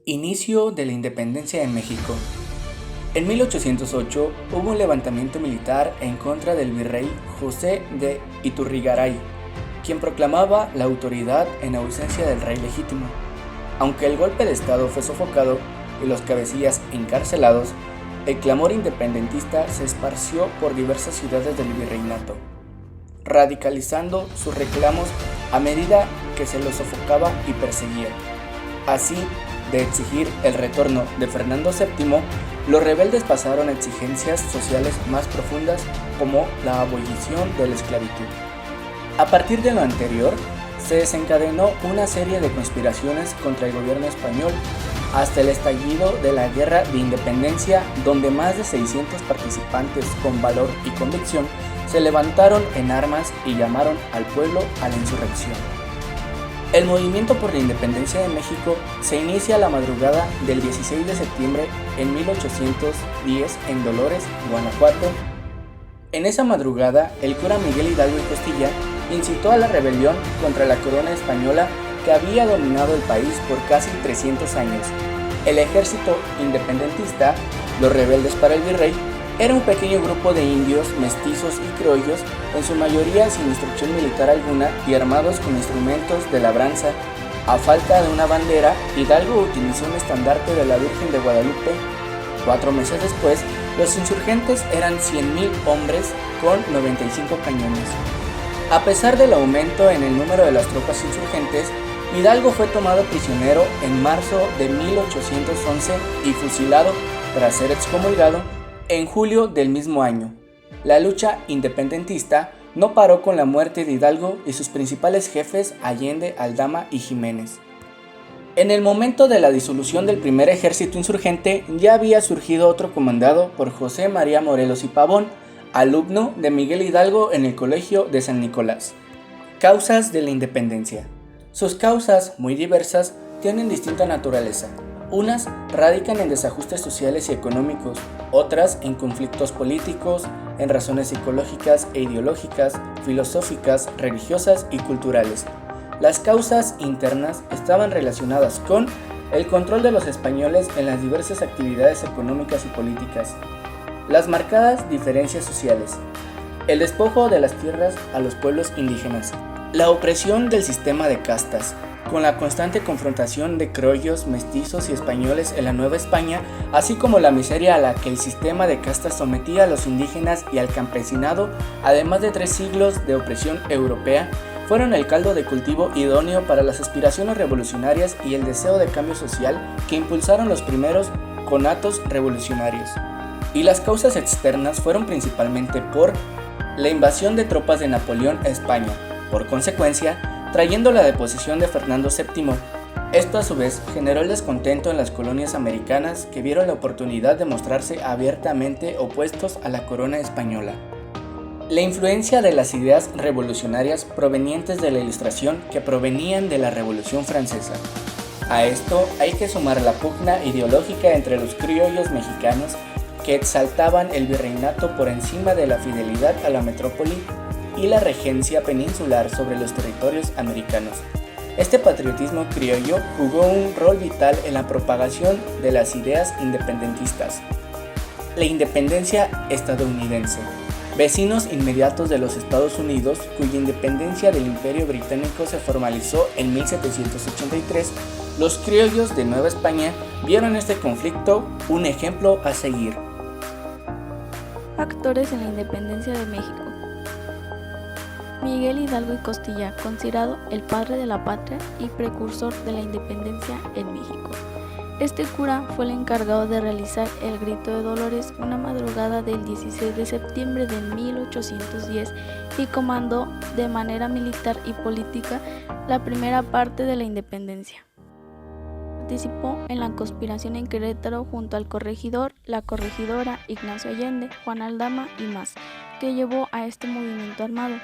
Inicio de la independencia de México. En 1808 hubo un levantamiento militar en contra del virrey José de Iturrigaray, quien proclamaba la autoridad en ausencia del rey legítimo. Aunque el golpe de estado fue sofocado y los cabecillas encarcelados, el clamor independentista se esparció por diversas ciudades del virreinato, radicalizando sus reclamos a medida que se los sofocaba y perseguía. Así, de exigir el retorno de Fernando VII, los rebeldes pasaron a exigencias sociales más profundas como la abolición de la esclavitud. A partir de lo anterior, se desencadenó una serie de conspiraciones contra el gobierno español hasta el estallido de la Guerra de Independencia, donde más de 600 participantes con valor y convicción se levantaron en armas y llamaron al pueblo a la insurrección. El movimiento por la independencia de México se inicia la madrugada del 16 de septiembre en 1810 en Dolores, Guanajuato. En esa madrugada, el cura Miguel Hidalgo y Costilla incitó a la rebelión contra la corona española que había dominado el país por casi 300 años. El ejército independentista, los rebeldes para el virrey, era un pequeño grupo de indios, mestizos y criollos, en su mayoría sin instrucción militar alguna y armados con instrumentos de labranza. A falta de una bandera, Hidalgo utilizó un estandarte de la Virgen de Guadalupe. 4 meses después, los insurgentes eran 100,000 hombres con 95 cañones. A pesar del aumento en el número de las tropas insurgentes, Hidalgo fue tomado prisionero en marzo de 1811 y fusilado tras ser excomulgado en julio del mismo año. La lucha independentista no paró con la muerte de Hidalgo y sus principales jefes Allende, Aldama y Jiménez. En el momento de la disolución del primer ejército insurgente ya había surgido otro comandado por José María Morelos y Pavón, alumno de Miguel Hidalgo en el Colegio de San Nicolás. Causas de la independencia. Sus causas, muy diversas, tienen distinta naturaleza. Unas radican en desajustes sociales y económicos, otras en conflictos políticos, en razones psicológicas e ideológicas, filosóficas, religiosas y culturales. Las causas internas estaban relacionadas con el control de los españoles en las diversas actividades económicas y políticas, las marcadas diferencias sociales, el despojo de las tierras a los pueblos indígenas, la opresión del sistema de castas, con la constante confrontación de criollos, mestizos y españoles en la Nueva España, así como la miseria a la que el sistema de castas sometía a los indígenas y al campesinado, además de 3 siglos de opresión europea, fueron el caldo de cultivo idóneo para las aspiraciones revolucionarias y el deseo de cambio social que impulsaron los primeros conatos revolucionarios. Y las causas externas fueron principalmente por la invasión de tropas de Napoleón a España, por consecuencia, trayendo la deposición de Fernando VII. Esto a su vez generó el descontento en las colonias americanas que vieron la oportunidad de mostrarse abiertamente opuestos a la corona española. La influencia de las ideas revolucionarias provenientes de la Ilustración que provenían de la Revolución Francesa. A esto hay que sumar la pugna ideológica entre los criollos mexicanos que exaltaban el virreinato por encima de la fidelidad a la metrópoli y la regencia peninsular sobre los territorios americanos. Este patriotismo criollo jugó un rol vital en la propagación de las ideas independentistas. La independencia estadounidense. Vecinos inmediatos de los Estados Unidos, cuya independencia del Imperio Británico se formalizó en 1783, los criollos de Nueva España vieron en este conflicto un ejemplo a seguir. Actores en la independencia de México. Miguel Hidalgo y Costilla, considerado el padre de la patria y precursor de la independencia en México. Este cura fue el encargado de realizar el Grito de Dolores una madrugada del 16 de septiembre de 1810 y comandó de manera militar y política la primera parte de la independencia. Participó en la conspiración en Querétaro junto al corregidor, la corregidora, Ignacio Allende, Juan Aldama y más, que llevó a este movimiento armado.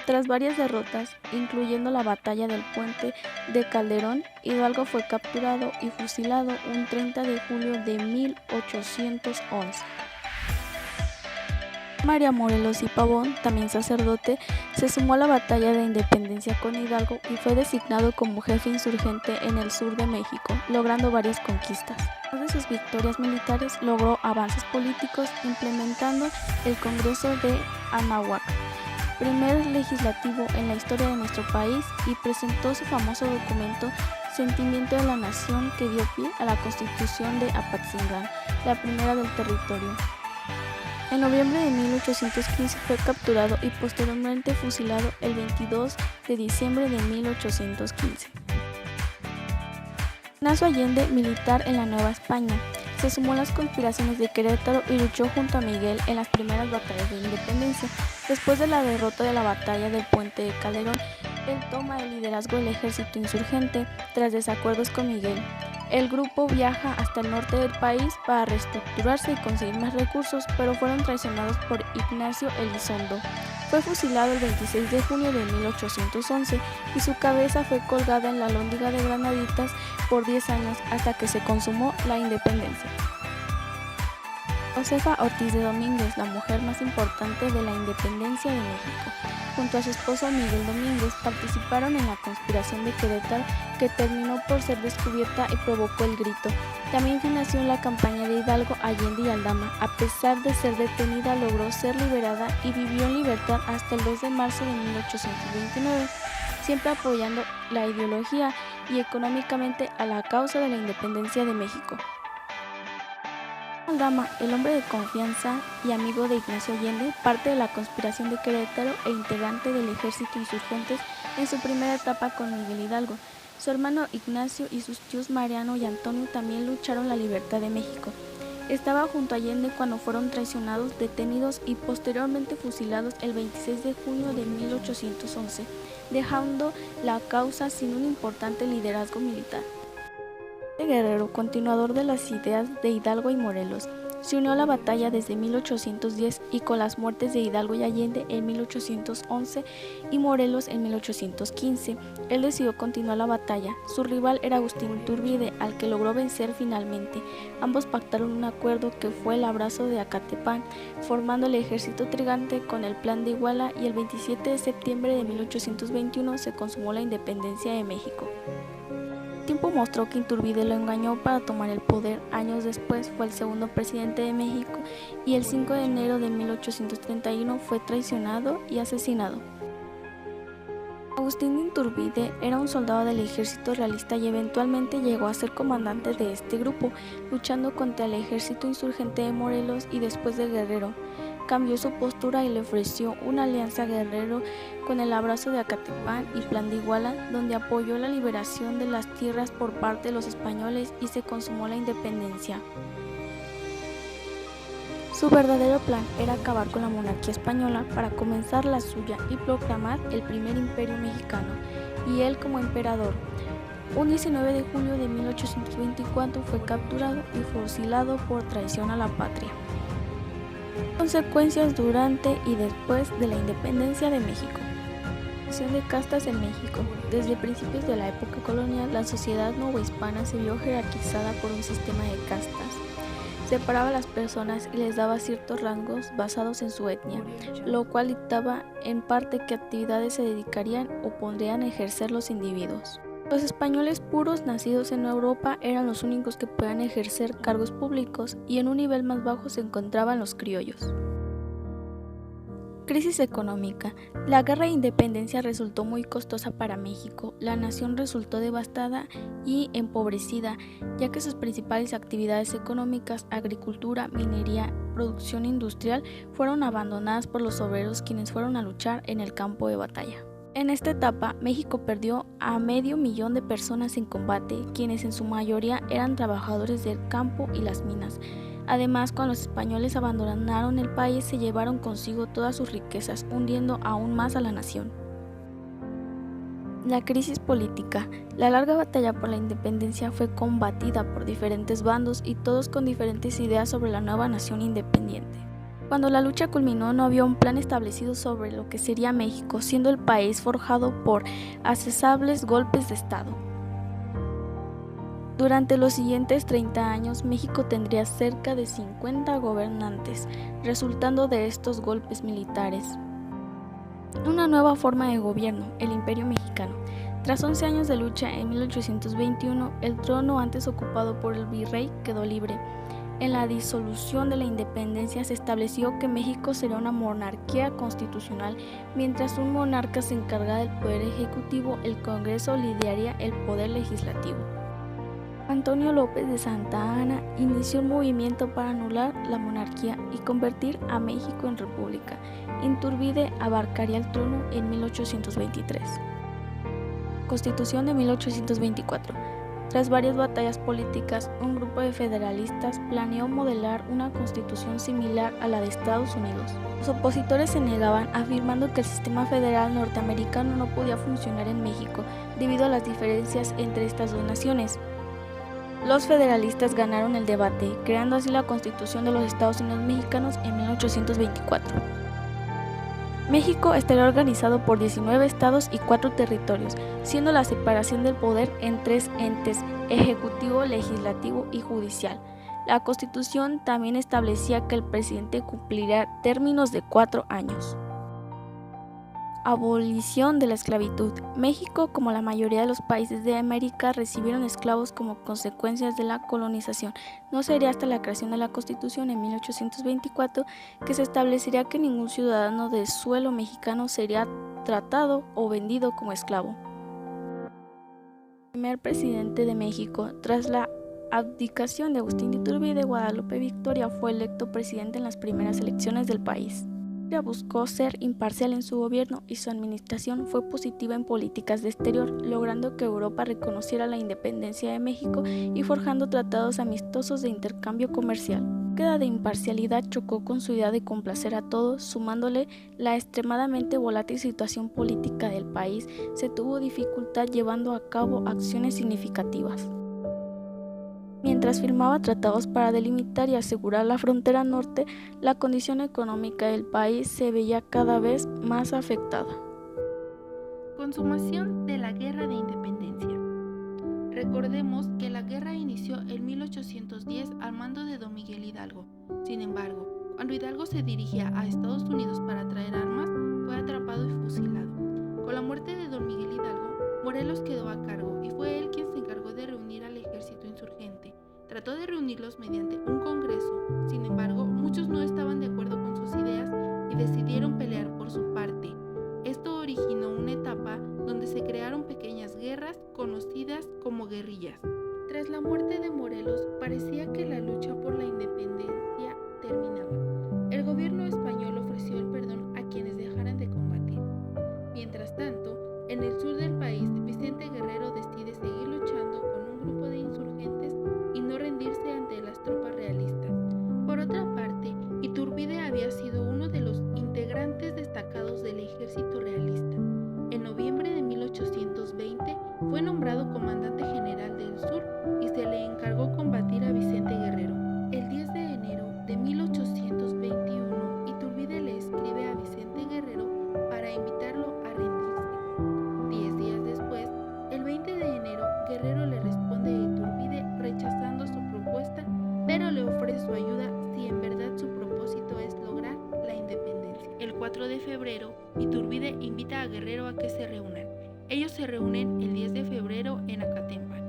Tras varias derrotas, incluyendo la batalla del Puente de Calderón, Hidalgo fue capturado y fusilado un 30 de julio de 1811. María Morelos y Pavón, también sacerdote, se sumó a la batalla de independencia con Hidalgo y fue designado como jefe insurgente en el sur de México, logrando varias conquistas. Además de sus victorias militares, logró avances políticos implementando el Congreso de Anáhuac, primer legislativo en la historia de nuestro país, y presentó su famoso documento Sentimiento de la Nación, que dio pie a la Constitución de Apatzingán, la primera del territorio. En noviembre de 1815 fue capturado y posteriormente fusilado el 22 de diciembre de 1815. Ignacio Allende, militar en la Nueva España, se sumó a las conspiraciones de Querétaro y luchó junto a Miguel en las primeras batallas de independencia. Después de la derrota de la batalla del Puente de Calderón, él toma el liderazgo del ejército insurgente tras desacuerdos con Miguel. El grupo viaja hasta el norte del país para reestructurarse y conseguir más recursos, pero fueron traicionados por Ignacio Elizondo. Fue fusilado el 26 de junio de 1811 y su cabeza fue colgada en la Alhóndiga de Granaditas por 10 años hasta que se consumó la independencia. Josefa Ortiz de Domínguez, la mujer más importante de la independencia de México, junto a su esposo Miguel Domínguez, participaron en la conspiración de Querétaro, que terminó por ser descubierta y provocó el grito. También financió la campaña de Hidalgo, Allende y Aldama. A pesar de ser detenida, logró ser liberada y vivió en libertad hasta el 2 de marzo de 1829, siempre apoyando la ideología y económicamente a la causa de la independencia de México. Aldama, el hombre de confianza y amigo de Ignacio Allende, parte de la conspiración de Querétaro e integrante del ejército insurgentes en su primera etapa con Miguel Hidalgo. Su hermano Ignacio y sus tíos Mariano y Antonio también lucharon la libertad de México. Estaba junto a Allende cuando fueron traicionados, detenidos y posteriormente fusilados el 26 de junio de 1811, dejando la causa sin un importante liderazgo militar. Guerrero, continuador de las ideas de Hidalgo y Morelos, se unió a la batalla desde 1810 y con las muertes de Hidalgo y Allende en 1811 y Morelos en 1815, él decidió continuar la batalla. Su rival era Agustín Iturbide, al que logró vencer finalmente. Ambos pactaron un acuerdo que fue el Abrazo de Acatepán, formando el ejército trigante con el Plan de Iguala, y el 27 de septiembre de 1821 se consumó la independencia de México. El tiempo mostró que Iturbide lo engañó para tomar el poder. Años después fue el segundo presidente de México y el 5 de enero de 1831 fue traicionado y asesinado. Agustín de Iturbide era un soldado del ejército realista y eventualmente llegó a ser comandante de este grupo, luchando contra el ejército insurgente de Morelos y después de Guerrero. Cambió su postura y le ofreció una alianza a Guerrero con el Abrazo de Acatepán y Plan de Iguala, donde apoyó la liberación de las tierras por parte de los españoles y se consumó la independencia. Su verdadero plan era acabar con la monarquía española para comenzar la suya y proclamar el primer imperio mexicano, y él como emperador. Un 19 de julio de 1824 fue capturado y fusilado por traición a la patria. Consecuencias durante y después de la independencia de México. División de castas en México. Desde principios de la época colonial, la sociedad novohispana se vio jerarquizada por un sistema de castas. Separaba a las personas y les daba ciertos rangos basados en su etnia, lo cual dictaba en parte qué actividades se dedicarían o podrían ejercer los individuos. Los españoles puros nacidos en Europa eran los únicos que podían ejercer cargos públicos, y en un nivel más bajo se encontraban los criollos. Crisis económica. La guerra de independencia resultó muy costosa para México. La nación resultó devastada y empobrecida, ya que sus principales actividades económicas, agricultura, minería, producción industrial, fueron abandonadas por los obreros, quienes fueron a luchar en el campo de batalla. En esta etapa, México perdió a 500,000 de personas en combate, quienes en su mayoría eran trabajadores del campo y las minas. Además, cuando los españoles abandonaron el país, se llevaron consigo todas sus riquezas, hundiendo aún más a la nación. La crisis política. La larga batalla por la independencia fue combatida por diferentes bandos y todos con diferentes ideas sobre la nueva nación independiente. Cuando la lucha culminó, no había un plan establecido sobre lo que sería México, siendo el país forjado por incesantes golpes de Estado. Durante los siguientes 30 años, México tendría cerca de 50 gobernantes, resultando de estos golpes militares. Una nueva forma de gobierno, el Imperio Mexicano. Tras 11 años de lucha, en 1821, el trono antes ocupado por el virrey quedó libre. En la disolución de la independencia se estableció que México sería una monarquía constitucional, mientras un monarca se encargaba del poder ejecutivo, el Congreso lidiaría el poder legislativo. Antonio López de Santa Anna inició un movimiento para anular la monarquía y convertir a México en república. Iturbide abarcaría el trono en 1823. Constitución de 1824. Tras varias batallas políticas, un grupo de federalistas planeó modelar una constitución similar a la de Estados Unidos. Los opositores se negaban, afirmando que el sistema federal norteamericano no podía funcionar en México debido a las diferencias entre estas dos naciones. Los federalistas ganaron el debate, creando así la Constitución de los Estados Unidos Mexicanos en 1824. México estaría organizado por 19 estados y 4 territorios, siendo la separación del poder en 3 entes: ejecutivo, legislativo y judicial. La Constitución también establecía que el presidente cumpliría términos de 4 años. Abolición de la esclavitud. México, como la mayoría de los países de América, recibieron esclavos como consecuencias de la colonización. No sería hasta la creación de la Constitución en 1824 que se establecería que ningún ciudadano de suelo mexicano sería tratado o vendido como esclavo. El primer presidente de México, tras la abdicación de Agustín de Iturbide, Guadalupe Victoria fue electo presidente en las primeras elecciones del país. Buscó ser imparcial en su gobierno y su administración fue positiva en políticas de exterior, logrando que Europa reconociera la independencia de México y forjando tratados amistosos de intercambio comercial. La búsqueda de imparcialidad chocó con su idea de complacer a todos, sumándole la extremadamente volátil situación política del país. Se tuvo dificultad llevando a cabo acciones significativas. Mientras firmaba tratados para delimitar y asegurar la frontera norte, la condición económica del país se veía cada vez más afectada. Consumación de la Guerra de Independencia. Recordemos que la guerra inició en 1810 al mando de don Miguel Hidalgo. Sin embargo, cuando Hidalgo se dirigía a Estados Unidos para traer armas, fue atrapado y fusilado. Con la muerte de don Miguel Hidalgo, Morelos quedó a cargo y fue él quien se encargó de reunir al ejército insurgente. Trató de reunirlos mediante un congreso, sin embargo, muchos no estaban de acuerdo con sus ideas y decidieron pelear por su parte. Esto originó una etapa donde se crearon pequeñas guerras conocidas como guerrillas. Tras la muerte de Morelos, parecía que la lucha por la independencia terminaba. El gobierno español ofreció el perdón a quienes dejaran de combatir. Mientras tanto, en el sur del país, Vicente Guerrero decide seguir luchando con un grupo de insurgentes y no rendirse ante las tropas realistas. Por otra parte, Iturbide había sido uno de los integrantes destacados del ejército realista. En noviembre de 1820 fue nombrado comandante general del sur y se le encargó combatir a Vicente Guerrero. El 10 de enero de 1821, Iturbide le escribe a Vicente Guerrero para invitarlo a rendirse. 10 días después, el 20 de enero, Guerrero le responde a Iturbide rechazando su propuesta, pero le ofrece su ayuda si en verdad su propósito es lograr la independencia. El 4 de febrero, Iturbide invita a Guerrero a que se reúnan. Ellos se reúnen el 10 de febrero en Acatempan.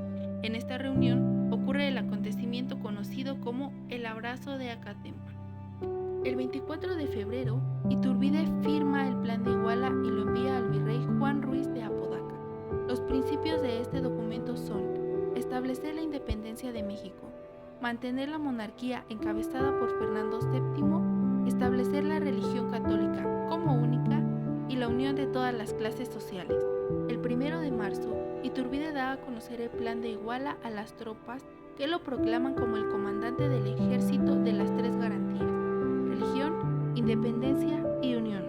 En esta reunión ocurre el acontecimiento conocido como el Abrazo de Acatempan. El 24 de febrero, Iturbide firma el Plan de Iguala y lo envía al virrey Juan Ruiz de Apodaca. Los principios de este documento son: establecer la independencia de México, mantener la monarquía encabezada por Fernando VII, establecer la religión católica como única y la unión de todas las clases sociales. El 1 de marzo, Iturbide da a conocer el Plan de Iguala a las tropas, que lo proclaman como el comandante del ejército de las 3 garantías: religión, independencia y unión.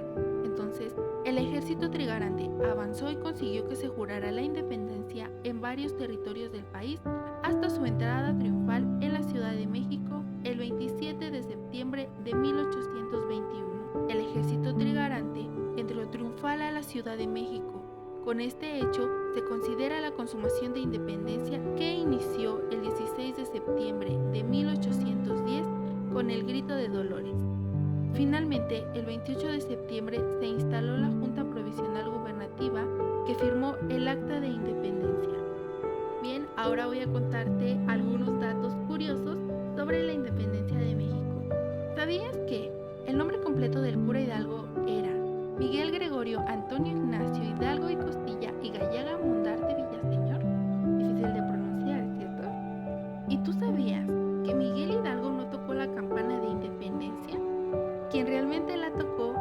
Entonces, el ejército trigarante avanzó y consiguió que se jurara la independencia en varios territorios del país hasta su entrada triunfal en la Ciudad de México el 27 de septiembre de 1821. El ejército trigarante entró triunfal a la Ciudad de México. Con este hecho se considera la consumación de independencia que inició el 16 de septiembre de 1810 con el Grito de Dolores. Finalmente, el 28 de septiembre se instaló la Junta Provisional Gubernativa que firmó el Acta de Independencia. Bien, ahora voy a contarte algunos datos curiosos sobre la independencia de México. ¿Sabías que el nombre completo del cura Hidalgo era Miguel Gregorio Antonio Ignacio Hidalgo y Costilla y Gallaga Mundarte Villaseñor? Difícil de pronunciar, ¿cierto? ¿Y tú sabías que Miguel Hidalgo no tocó la campana de independencia? Quien realmente la tocó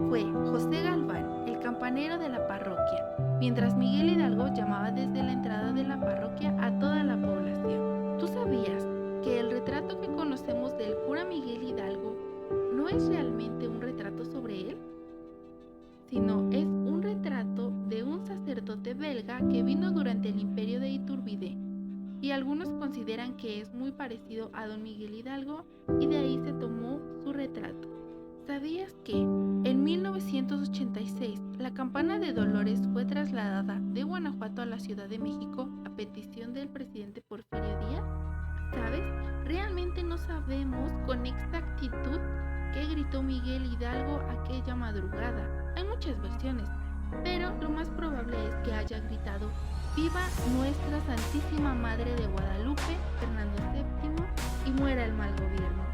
fue José Galván, el campanero de la parroquia, mientras Miguel Hidalgo llamaba desde la entrada de la parroquia a toda la población. ¿Tú sabías que el retrato que conocemos del cura Miguel Hidalgo no es realmente un retrato sobre él, sino es un retrato de un sacerdote belga que vino durante el imperio de Iturbide? Y algunos consideran que es muy parecido a don Miguel Hidalgo y de ahí se tomó su retrato. ¿Sabías que en 1986 la campana de Dolores fue trasladada de Guanajuato a la Ciudad de México a petición del presidente Porfirio Díaz? ¿Sabes? Realmente no sabemos con exactitud qué gritó Miguel Hidalgo aquella madrugada. Hay muchas versiones, pero lo más probable es que haya gritado «Viva nuestra Santísima Madre de Guadalupe, Fernando VII, y muera el mal gobierno».